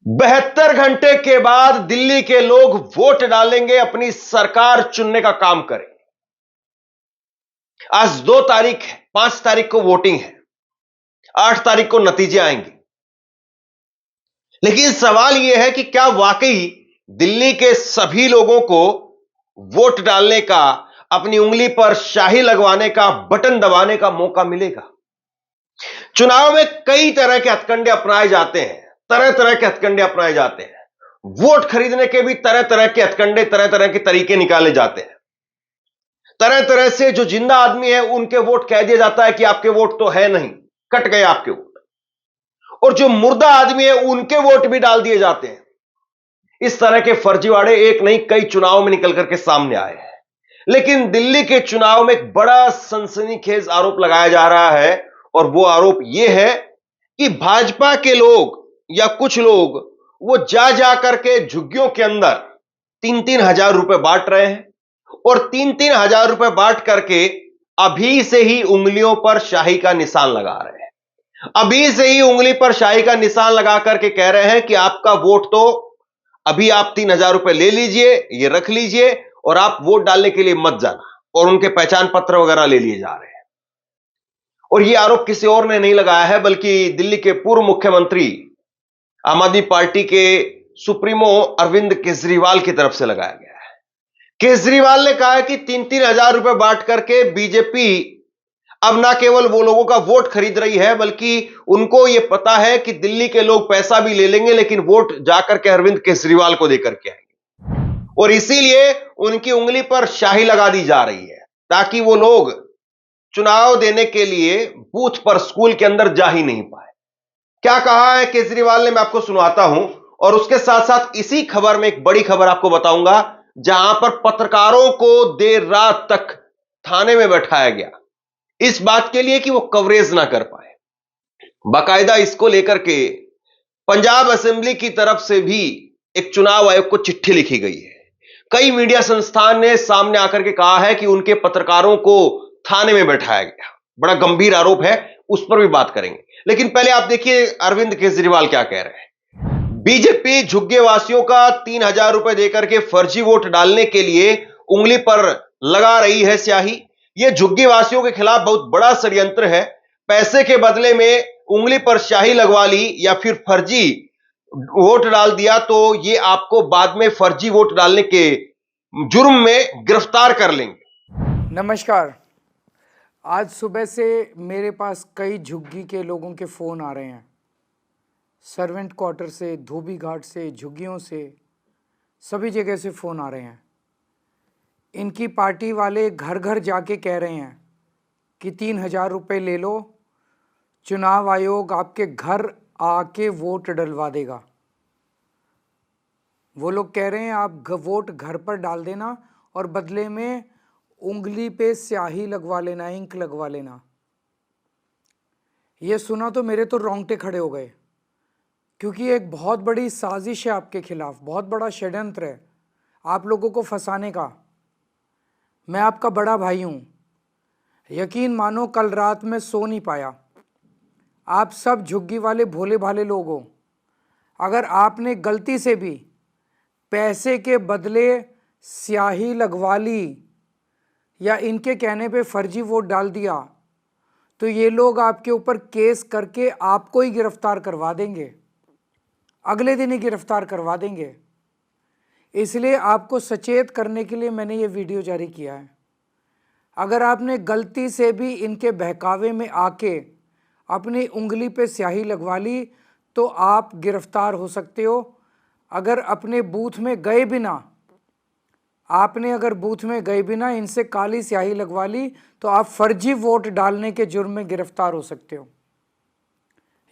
72 घंटे के बाद दिल्ली के लोग वोट डालेंगे, अपनी सरकार चुनने का काम करेंगे। आज 2 तारीख है, 5 तारीख को वोटिंग है, 8 तारीख को नतीजे आएंगे। लेकिन सवाल यह है कि क्या वाकई दिल्ली के सभी लोगों को वोट डालने का, अपनी उंगली पर शाही लगवाने का, बटन दबाने का मौका मिलेगा? चुनाव में कई तरह के हथकंडे अपनाए जाते हैं, तरह तरह के हथकंडे अपनाए जाते हैं। वोट खरीदने के भी तरह तरह के हथकंडे, तरह तरह के तरीके निकाले जाते हैं। तरह तरह से जो जिंदा आदमी है उनके वोट कह दिया जाता है कि आपके वोट तो है नहीं, कट गए आपके वोट। और जो मुर्दा आदमी है उनके वोट भी डाल दिए जाते हैं। इस तरह के फर्जीवाड़े एक नहीं कई चुनाव में निकल करके सामने आए हैं। लेकिन दिल्ली के चुनाव में एक बड़ा सनसनीखेज आरोप लगाया जा रहा है, और वो आरोप यह है कि भाजपा के लोग या कुछ लोग वो जा जा करके झुग्गियों के अंदर 3-3 हजार रुपए बांट रहे हैं, और 3-3 हजार रुपए बांट करके अभी से ही उंगलियों पर शाही का निशान लगा रहे हैं। अभी से ही उंगली पर शाही का निशान लगा करके कह रहे हैं कि आपका वोट तो अभी आप 3 हजार रुपए ले लीजिए, ये रख लीजिए, और आप वोट डालने के लिए मत जाना। और उनके पहचान पत्र वगैरह ले लिए जा रहे हैं। और यह आरोप किसी और ने नहीं लगाया है, बल्कि दिल्ली के पूर्व मुख्यमंत्री, आम आदमी पार्टी के सुप्रीमो अरविंद केजरीवाल की तरफ से लगाया गया है। केजरीवाल ने कहा है कि 3-3 हजार रुपए बांट करके बीजेपी अब ना केवल वो लोगों का वोट खरीद रही है, बल्कि उनको यह पता है कि दिल्ली के लोग पैसा भी ले लेंगे, लेकिन वोट जाकर के अरविंद केजरीवाल को देकर के आएंगे। और इसीलिए उनकी उंगली पर शाही लगा दी जा रही है, ताकि वो लोग चुनाव देने के लिए बूथ पर, स्कूल के अंदर जा ही नहीं पाए। क्या कहा है केजरीवाल ने, मैं आपको सुनाता हूं। और उसके साथ साथ इसी खबर में एक बड़ी खबर आपको बताऊंगा, जहां पर पत्रकारों को देर रात तक थाने में बैठाया गया, इस बात के लिए कि वो कवरेज ना कर पाए। बाकायदा इसको लेकर के पंजाब असेंबली की तरफ से भी एक चुनाव आयोग को चिट्ठी लिखी गई है। कई मीडिया संस्थान ने सामने आकर के कहा है कि उनके पत्रकारों को थाने में बैठाया गया। बड़ा गंभीर आरोप है, उस पर भी बात करेंगे। लेकिन पहले आप देखिए अरविंद केजरीवाल क्या कह रहे हैं। बीजेपी झुग्गी वासियों का 3 हजार रुपए देकर के फर्जी वोट डालने के लिए उंगली पर लगा रही है स्याही। यह झुग्गी वासियों के खिलाफ बहुत बड़ा षड्यंत्र है। पैसे के बदले में उंगली पर शाही लगवा ली या फिर फर्जी वोट डाल दिया, तो यह आपको बाद में फर्जी वोट डालने के जुर्म में गिरफ्तार कर लेंगे। नमस्कार। आज सुबह से मेरे पास कई झुग्गी के लोगों के फ़ोन आ रहे हैं, सर्वेंट क्वार्टर से, धोबी घाट से, झुग्गियों से, सभी जगह से फ़ोन आ रहे हैं। इनकी पार्टी वाले घर घर जाके कह रहे हैं कि 3 हजार रुपये ले लो, चुनाव आयोग आपके घर आके वोट डलवा देगा। वो लोग कह रहे हैं आप वोट घर पर डाल देना और बदले में उंगली पे स्याही लगवा लेना, इंक लगवा लेना। ये सुना तो मेरे तो रोंगटे खड़े हो गए, क्योंकि एक बहुत बड़ी साजिश है आपके खिलाफ, बहुत बड़ा षड्यंत्र है आप लोगों को फंसाने का। मैं आपका बड़ा भाई हूँ, यकीन मानो कल रात में सो नहीं पाया। आप सब झुग्गी वाले भोले भाले लोग हो। अगर आपने गलती से भी पैसे के बदले स्याही लगवा ली या इनके कहने पे फर्जी वोट डाल दिया, तो ये लोग आपके ऊपर केस करके आपको ही गिरफ्तार करवा देंगे, अगले दिन ही गिरफ्तार करवा देंगे। इसलिए आपको सचेत करने के लिए मैंने ये वीडियो जारी किया है। अगर आपने गलती से भी इनके बहकावे में आके अपनी उंगली पे स्याही लगवा ली तो आप गिरफ्तार हो सकते हो। अगर अपने बूथ में गए बिना इनसे काली स्याही लगवा ली तो आप फर्जी वोट डालने के जुर्म में गिरफ्तार हो सकते हो।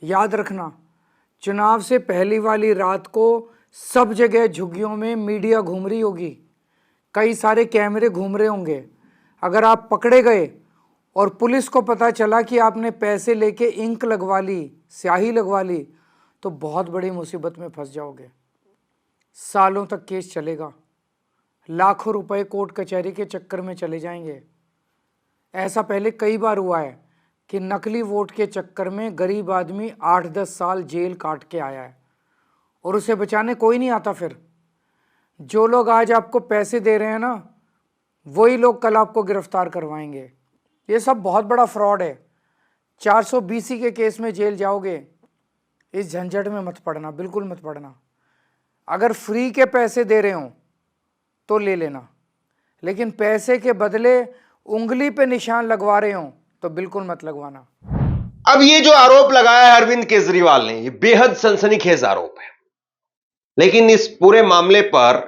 याद रखना, चुनाव से पहली वाली रात को सब जगह झुग्गियों में मीडिया घूम रही होगी, कई सारे कैमरे घूम रहे होंगे। अगर आप पकड़े गए और पुलिस को पता चला कि आपने पैसे लेके इंक लगवा ली, स्याही लगवा ली, तो बहुत बड़ी मुसीबत में फंस जाओगे। सालों तक केस चलेगा, लाखों रुपए कोर्ट कचहरी के चक्कर में चले जाएंगे। ऐसा पहले कई बार हुआ है कि नकली वोट के चक्कर में गरीब आदमी 8-10 साल जेल काट के आया है, और उसे बचाने कोई नहीं आता। फिर जो लोग आज आपको पैसे दे रहे हैं ना, वही लोग कल आपको गिरफ्तार करवाएंगे। ये सब बहुत बड़ा फ्रॉड है। 420 के केस में जेल जाओगे। इस झंझट में मत पड़ना, बिल्कुल मत पड़ना। अगर फ्री के पैसे दे रहे हो तो ले लेना, लेकिन पैसे के बदले उंगली पे निशान लगवा रहे हो तो बिल्कुल मत लगवाना। अब ये जो आरोप लगाया है अरविंद केजरीवाल ने, ये बेहद सनसनीखेज आरोप है। लेकिन इस पूरे मामले पर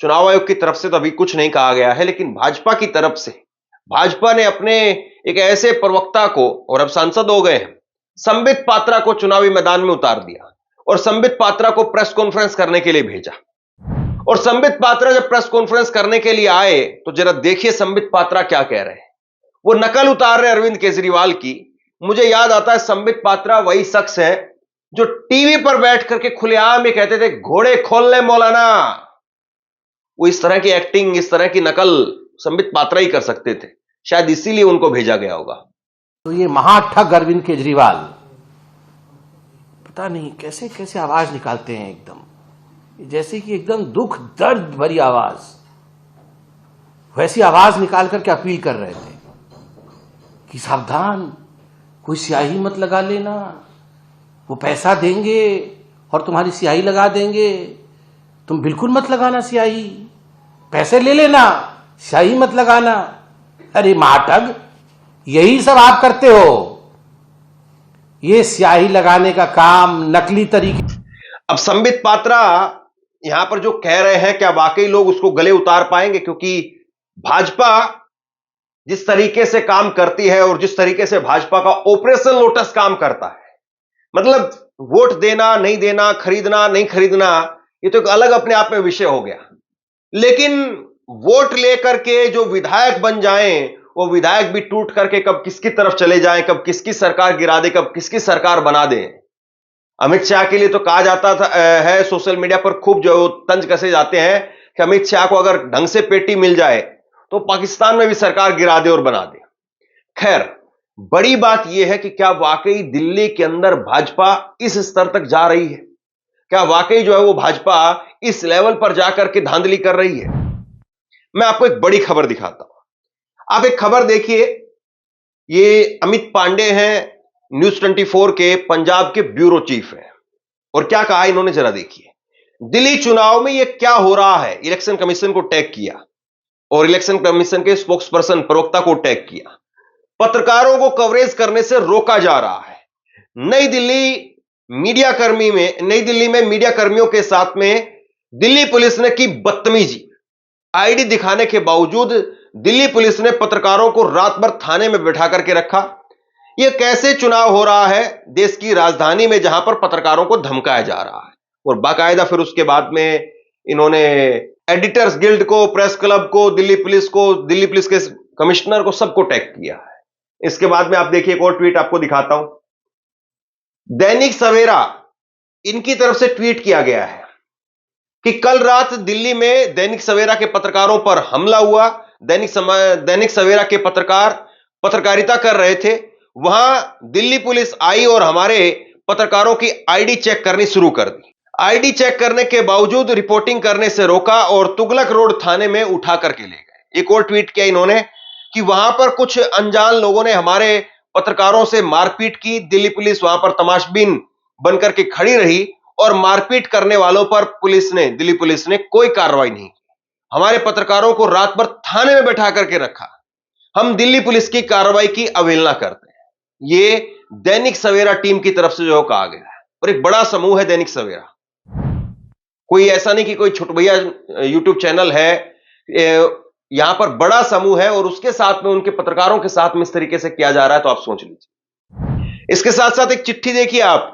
चुनाव आयोग की तरफ से तो अभी कुछ नहीं कहा गया है, लेकिन भाजपा की तरफ से भाजपा ने अपने एक ऐसे प्रवक्ता को, और अब सांसद हो गए हैं, संबित पात्रा को चुनावी मैदान में उतार दिया और संबित पात्रा को प्रेस कॉन्फ्रेंस करने के लिए भेजा। और संबित पात्रा जब प्रेस कॉन्फ्रेंस करने के लिए आए तो जरा देखिए संबित पात्रा क्या कह रहे हैं। वो नकल उतार रहे अरविंद केजरीवाल की। मुझे याद आता है संबित पात्रा वही शख्स है जो टीवी पर बैठ करके खुलेआम ये कहते थे, घोड़े खोल ले मौलाना। वो इस तरह की एक्टिंग, इस तरह की नकल संबित पात्रा ही कर सकते थे। शायद इसीलिए उनको भेजा गया होगा। तो ये महाठग अरविंद केजरीवाल पता नहीं कैसे कैसे आवाज निकालते हैं, एकदम जैसे कि एकदम दुख दर्द भरी आवाज। वैसी आवाज निकाल करके अपील कर रहे थे कि सावधान, कोई स्याही मत लगा लेना, वो पैसा देंगे और तुम्हारी स्याही लगा देंगे, तुम बिल्कुल मत लगाना स्याही, पैसे ले लेना, स्याही मत लगाना। अरे महाठग, यही सब आप करते हो, ये स्याही लगाने का काम नकली तरीके। अब संबित पात्रा यहां पर जो कह रहे हैं, क्या वाकई लोग उसको गले उतार पाएंगे? क्योंकि भाजपा जिस तरीके से काम करती है और जिस तरीके से भाजपा का ऑपरेशन लोटस काम करता है, मतलब वोट देना नहीं देना, खरीदना नहीं खरीदना, ये तो एक अलग अपने आप में विषय हो गया। लेकिन वोट लेकर के जो विधायक बन जाएं, वो विधायक भी टूट करके कब किसकी तरफ चले जाएं, कब किसकी सरकार गिरा दे, कब किसकी सरकार बना दे। अमित शाह के लिए तो कहा जाता था है, सोशल मीडिया पर खूब जो तंज कसे जाते हैं कि अमित शाह को अगर ढंग से पेटी मिल जाए तो पाकिस्तान में भी सरकार गिरा दे और बना दे। खैर, बड़ी बात यह है कि क्या वाकई दिल्ली के अंदर भाजपा इस स्तर तक जा रही है? क्या वाकई जो है वो भाजपा इस लेवल पर जाकर के धांधली कर रही है? मैं आपको एक बड़ी खबर दिखाता हूं। आप एक खबर देखिए। ये अमित पांडे हैं, न्यूज 24 के पंजाब के ब्यूरो चीफ हैं, और क्या कहा इन्होंने जरा देखिए। दिल्ली चुनाव में ये क्या हो रहा है, इलेक्शन कमीशन को टैग किया और इलेक्शन कमीशन के स्पोक्स पर्सन प्रवक्ता को टैग किया। पत्रकारों को कवरेज करने से रोका जा रहा है। नई दिल्ली में मीडिया कर्मियों के साथ में दिल्ली पुलिस ने की बदतमीजी। आईडी दिखाने के बावजूद दिल्ली पुलिस ने पत्रकारों को रात भर थाने में बैठा करके रखा। यह कैसे चुनाव हो रहा है देश की राजधानी में, जहां पर पत्रकारों को धमकाया जा रहा है? और बाकायदा फिर उसके बाद में इन्होंने एडिटर्स गिल्ड को, प्रेस क्लब को, दिल्ली पुलिस के कमिश्नर को, सबको टैग किया है। इसके बाद में आप देखिए, एक और ट्वीट आपको दिखाता हूं। दैनिक सवेरा, इनकी तरफ से ट्वीट किया गया है कि कल रात दिल्ली में दैनिक सवेरा के पत्रकारों पर हमला हुआ। दैनिक सवेरा के पत्रकार पत्रकारिता कर रहे थे, वहां दिल्ली पुलिस आई और हमारे पत्रकारों की आईडी चेक करनी शुरू कर दी। आईडी चेक करने के बावजूद रिपोर्टिंग करने से रोका और तुगलक रोड थाने में उठा करके ले गए। एक और ट्वीट किया इन्होंने कि वहां पर कुछ अनजान लोगों ने हमारे पत्रकारों से मारपीट की। दिल्ली पुलिस वहां पर तमाशबीन बनकर के खड़ी रही और मारपीट करने वालों पर दिल्ली पुलिस ने कोई कार्रवाई नहीं की। हमारे पत्रकारों को रात भर थाने में बैठा करके रखा। हम दिल्ली पुलिस की कार्रवाई की अवहेलना करते हैं। ये दैनिक सवेरा टीम की तरफ से जो कहा गया है, और एक बड़ा समूह है दैनिक सवेरा। कोई ऐसा नहीं कि कोई छुटभैया यूट्यूब चैनल है, यहां पर बड़ा समूह है और उसके साथ में उनके पत्रकारों के साथ में इस तरीके से किया जा रहा है, तो आप सोच लीजिए। इसके साथ साथ एक चिट्ठी देखिए आप,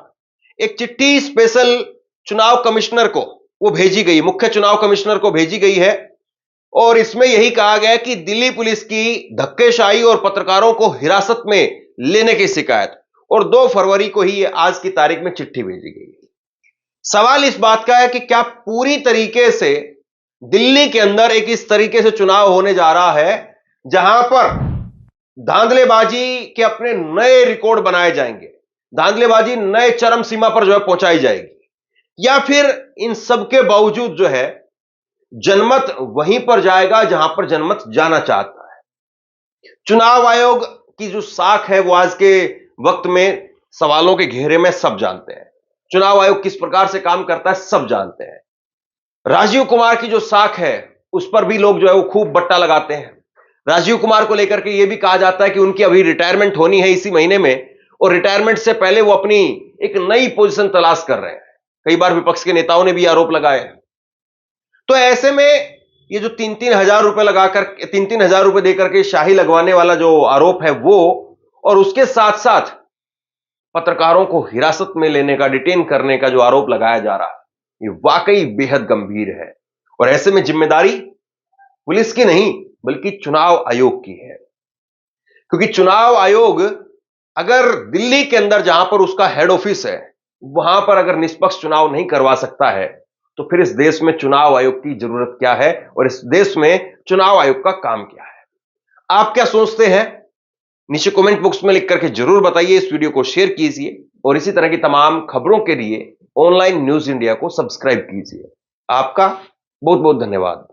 एक चिट्ठी स्पेशल चुनाव कमिश्नर को वो भेजी गई, मुख्य चुनाव कमिश्नर को भेजी गई है, और इसमें यही कहा गया कि दिल्ली पुलिस की धक्केशाही और पत्रकारों को हिरासत में लेने की शिकायत, और 2 फरवरी को ही आज की तारीख में चिट्ठी भेजी गई। सवाल इस बात का है कि क्या पूरी तरीके से दिल्ली के अंदर एक इस तरीके से चुनाव होने जा रहा है जहां पर धांधलेबाजी के अपने नए रिकॉर्ड बनाए जाएंगे, धांधलेबाजी नए चरम सीमा पर जो है पहुंचाई जाएगी। या फिर इन सब के बावजूद जो है जनमत वहीं पर जाएगा जहां पर जनमत जाना चाहता है? चुनाव आयोग की जो साख है वो आज के वक्त में सवालों के घेरे में सब जानते हैं। चुनाव आयोग किस प्रकार से काम करता है सब जानते हैं। राजीव कुमार की जो साख है उस पर भी लोग जो है वो खूब बट्टा लगाते हैं। राजीव कुमार को लेकर के यह भी कहा जाता है कि उनकी अभी रिटायरमेंट होनी है इसी महीने में, और रिटायरमेंट से पहले वो अपनी एक नई पोजीशन तलाश कर रहे हैं। कई बार विपक्ष के नेताओं ने भी आरोप लगाए। तो ऐसे में ये जो 3-3 हजार रुपए लगाकर 3-3 हजार रुपए देकर के शाही लगवाने वाला जो आरोप है वो, और उसके साथ साथ पत्रकारों को हिरासत में लेने का, डिटेन करने का जो आरोप लगाया जा रहा है, ये वाकई बेहद गंभीर है। और ऐसे में जिम्मेदारी पुलिस की नहीं बल्कि चुनाव आयोग की है। क्योंकि चुनाव आयोग अगर दिल्ली के अंदर जहां पर उसका हेड ऑफिस है वहां पर अगर निष्पक्ष चुनाव नहीं करवा सकता है तो फिर इस देश में चुनाव आयोग की जरूरत क्या है और इस देश में चुनाव आयोग का काम क्या है? आप क्या सोचते हैं? नीचे कमेंट बॉक्स में लिख करके जरूर बताइए। इस वीडियो को शेयर कीजिए और इसी तरह की तमाम खबरों के लिए ऑनलाइन न्यूज इंडिया को सब्सक्राइब कीजिए। आपका बहुत बहुत धन्यवाद।